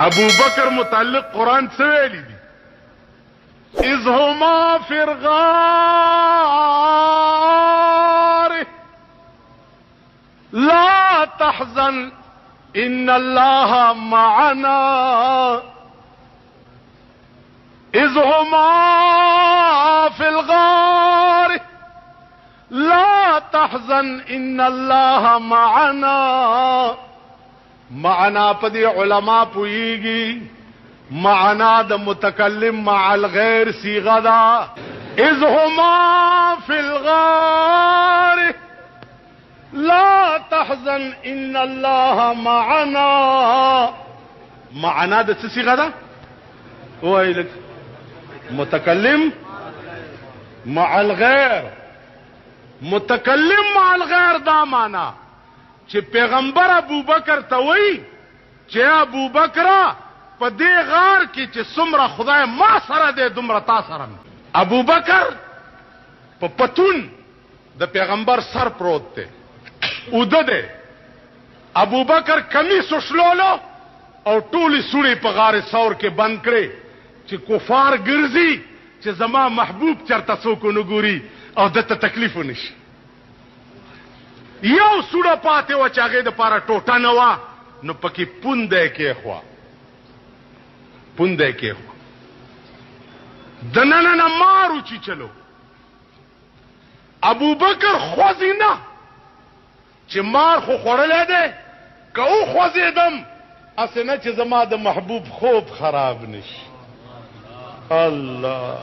ابو بکر متعلق قرآن څه ویلي دي؟ اذ هما فی الغار لا تحزن ان الله معنا اذ هما فی الغار لا تحزن ان الله معنا. معنا پدی علماء پوئیگی معنا د متکلم مع الغیر صیغه دا. اذ هما فی الغار لا تحزن ان الله معنا. معنا د څه صیغه دا؟ وایلک متکلم مع الغیر. متکلم مع الغیر دا معنا چې پیغمبر ابو بکر ته وایي چې ابو بکر په دې غار کې چې څومره خدای ما سره دی دومره تا سره. ابو بکر په پتون د پیغمبر سر پروت دی اوده دی. ابو بکر کمیس وشلولو او ټولې سوړې په غار ثور کې بند کړې چې کفار ګرځي چې زما محبوب چرته څوک نه ګوري او دته تکلیف ونشي. یو سوړه پاتې و چې هغې دپاره ټوټه نه وه نو پکې پونده کېښوه. پونده کېښوه دننه نه مار وچیچلو. ابو بکر خوځي نه چې مار خو خوړلی دی که وخوځېدم هسې نه چې زما د محبوب خوب خراب نشي. الله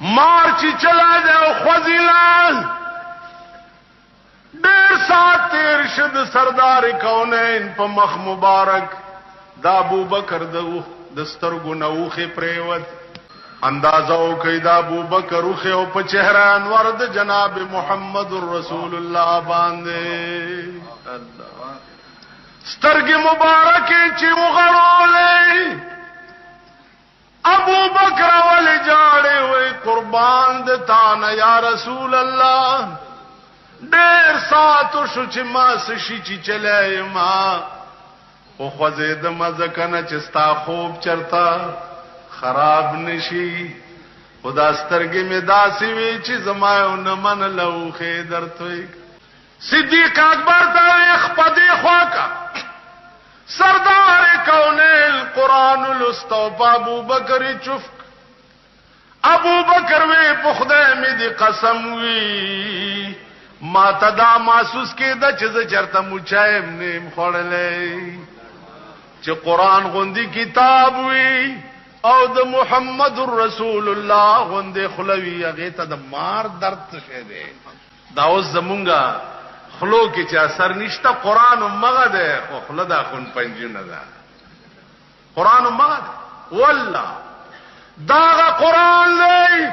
مار چیچلی دی او خوځېلی ډېر ساعت تیر شه د سردار کونین په مخ مبارک د ابو بکر د سترګو نه اوښې پرېوت. اندازه وکئ د ابو بکر اوښې او په چهره انور د جناب محمد رسول الله باندې سترګې مبارکې چې وغړولې. ابو بکر ولې جاړې وې قربان د تا نه یا رسول الله ډېر ساعتو شو چې ما څه شي چې چلی ما وخوځېدمه ځکه نه چې ستا خوب چرته خراب نشي. خو دا سترګې مې داسې وې چې زما یو نه منله اوښې درته. صدیق اکبر ته وې خپه دې خوا که سردار کونین قرآن لسته په ابو بکر چف. ابو بکر وې په خدای مې دې قسم وي ما ته دا محسوس کېده چې زه چېرته موچایم نیم خوړلی چې قرآن غوندې کتاب وي او د محمد رسول الله غوندې خوله وي هغې ته د مار درد څه شی دی. دا اوس زمونږ خلو کې چې اثر نشته. قرآن همغه دی خو خوله دا خون پنجونه ده. قرآن همغه دی والله داغه قرآن دی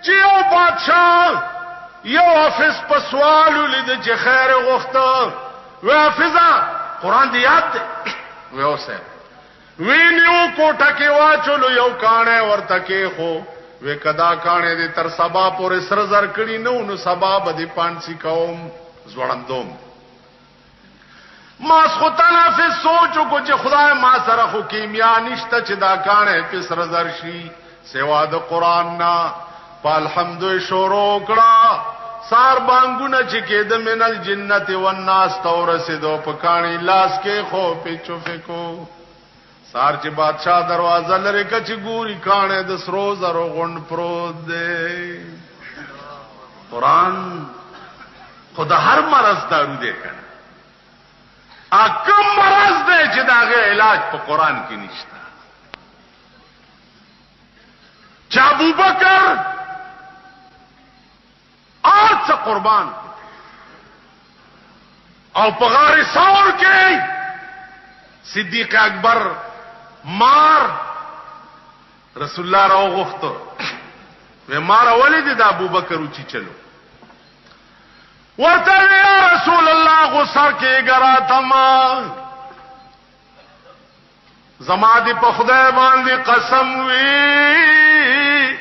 چې یو بادشاه یو حافظ په سوال ولید چې خیر غوښته وی حافظه قرآن دی یاد دی وی اوسه وی نیو کوټه کې واچولو یو کاڼی ورته کېښو وی کدا کاڼی دی تر سبا پورې سره زر کړي نه نو سبا به دې پانسي کوم ځوړندوم. ماسخوتن حافظ سوچ وکړو چې خدای ما سره خو کیمیا نشته چې دا کاڼی پې سره زر شي سوا د قرآن نه. په الحمدو شروع کړه سار بانګونه چې کېده من الجنت والناس ته ورسېدو په کاڼي لاس کې خو پیچو فکو. سار چې بادشاہ دروازه لرې که چې ګوري کاڼی د سرو زرو غونډ پروت دی. قرآن خو د هر مرض دارو دی که نه کم مرض دی چې د هغې علاج په قرآن کې نشته. چې ابو بکر آج قربان او په غار ثور کې صدیق اکبر مار رسول الله راو غوښتو و مار ولې د ابو بکر اوچی چلو ورته یا رسول الله غسر کې ګراته ما زما دې په خدای باندې قسم وی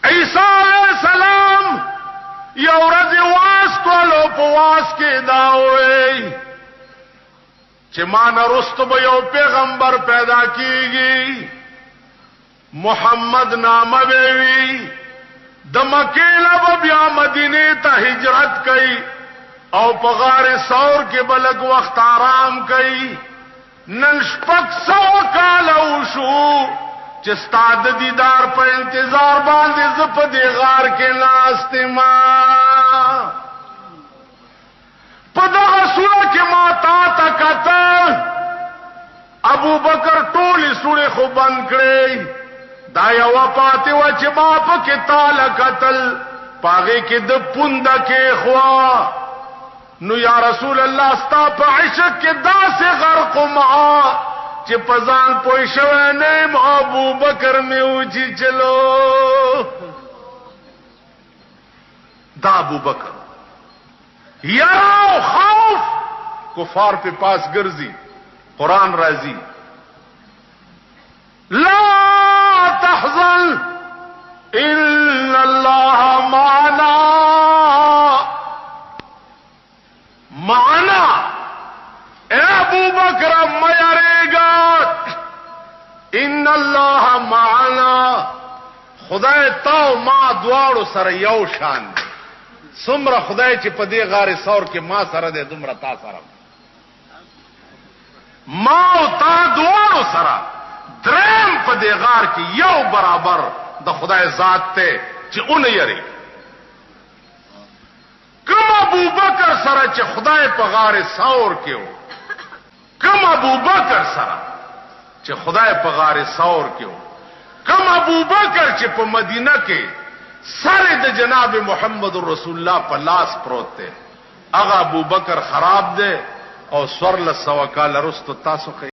عیسی علیہ السلام یو ورځ واس کولو په واس کې دا وې چې ما نه رستو به یو پیغمبر پیدا کیږي محمد نامه وی د مکې نه بیا مدینه ته هجرت کړي او په غار ثور کې بلګ وخت آرام کړي نن شپږ سوه کاله وشو چې ستا د دیدار په انتظار باندې زه په دې غار کې ناست یم په دغه سوره کې ما تا ته کتل ابو بکر ټولې سوړې خو بند کړې دا یوه پاتې وه چې ما پکې تاله کتل په هغې کې د پونده کېښوه نو یا رسول الله ستا په عشق کې داسې غرقم چې په ځان پوه شوی نه یم ابو بکر مې وچی چلو دا ابو بکر یرا خوف کفار پہ پاس گرزی قرآن راضی لا تحزن ان اللہ معنا معنا اے ابو بکر میرے گا ان اللہ معنا خدای تا ما دواړو سره یو شان دی څومره خدای چې په دې غار ثور کې ما سره دی دومره تا سره ما او تا دواړو سره دریم په دې غار کې یو برابر د خدای ذات ته چې اون یری کوم ابو بکر سره چې خدای په غار ثور کې و کوم ابو بکر سره چې خدای په غار ثور کې و کوم ابو بکر چې په مدینه کې سره د جناب محمد رسول الله په لاس پروت دی هغه ابو بکر خراب دی او سور له سوا کال رستو تاسو